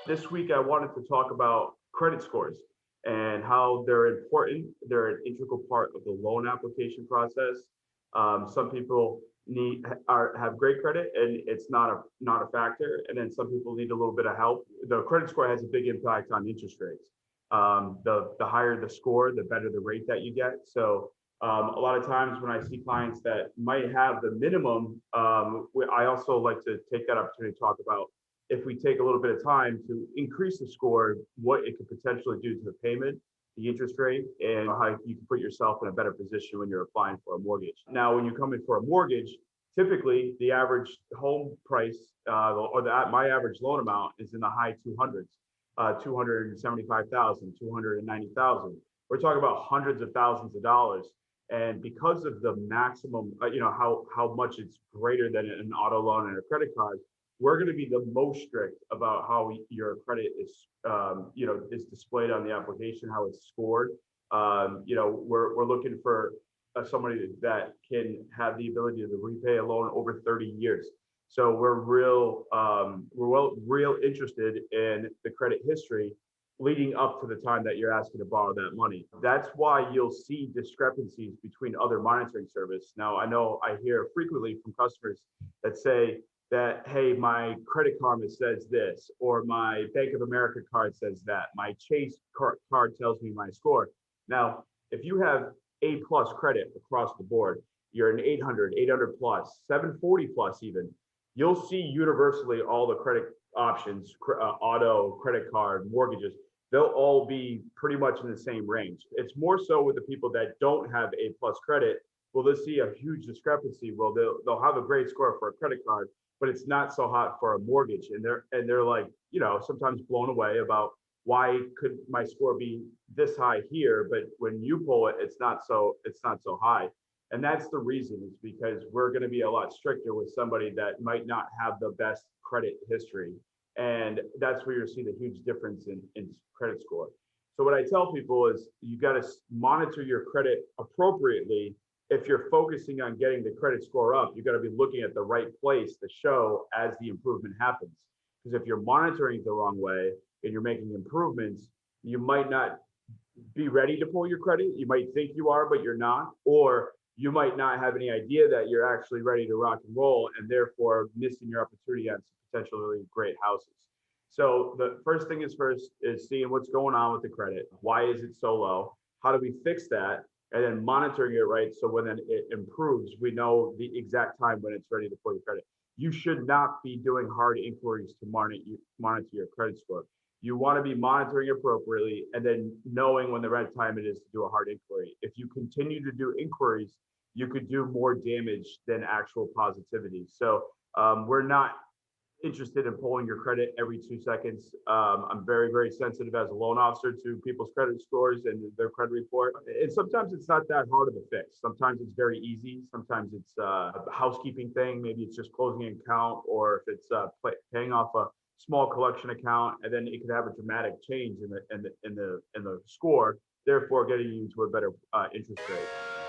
This week, I wanted to talk about credit scores and how they're important. They're an integral part of the loan application process. Some people have great credit, and it's not a factor. And then some people need a little bit of help. The credit score has a big impact on interest rates. The higher the score, the better the rate that you get. So a lot of times when I see clients that might have the minimum, I also like to take that opportunity to talk about if we take a little bit of time to increase the score, what it could potentially do to the payment, the interest rate, and how you can put yourself in a better position when you're applying for a mortgage. Now, when you come in for a mortgage, typically the average home price my average loan amount is in the high 200s, 275,000, 290,000. We're talking about hundreds of thousands of dollars. And because of the maximum, how much it's greater than an auto loan and a credit card, we're going to be the most strict about how your credit is displayed on the application, how it's scored. We're looking for somebody that can have the ability to repay a loan over 30 years. So we're real interested in the credit history leading up to the time that you're asking to borrow that money. That's why you'll see discrepancies between other monitoring service. Now, I know I hear frequently from customers that say that, hey, my Credit Karma says this, or my Bank of America card says that, my Chase card tells me my score. Now, if you have A+ credit across the board, you're an 800, 800 plus, 740 plus even, you'll see universally all the credit options, auto, credit card, mortgages, they'll all be pretty much in the same range. It's more so with the people that don't have A+ credit. Well, they'll see a huge discrepancy. Well, they'll have a great score for a credit card, but it's not so hot for a mortgage. And they're like, sometimes blown away about why could my score be this high here, but when you pull it, it's not so high. And that's the reason, is because we're going to be a lot stricter with somebody that might not have the best credit history. And that's where you'll see the huge difference in credit score. So what I tell people is you got to monitor your credit appropriately. If you're focusing on getting the credit score up, you got to be looking at the right place to show as the improvement happens. Because if you're monitoring it the wrong way and you're making improvements, you might not be ready to pull your credit. You might think you are, but you're not. Or you might not have any idea that you're actually ready to rock and roll, and therefore missing your opportunity on some potentially great houses. So the first thing is seeing what's going on with the credit. Why is it so low? How do we fix that? And then monitoring it right, so when it improves, we know the exact time when it's ready to pull your credit. You should not be doing hard inquiries to monitor your credit score. You want to be monitoring appropriately and then knowing when the right time it is to do a hard inquiry. If you continue to do inquiries, you could do more damage than actual positivity. So we're not interested in pulling your credit every 2 seconds. I'm very, very sensitive as a loan officer to people's credit scores and their credit report. And sometimes it's not that hard of a fix. Sometimes it's very easy. Sometimes it's a housekeeping thing. Maybe it's just closing an account, or if it's paying off a small collection account, and then it could have a dramatic change in the score, therefore getting you to a better interest rate.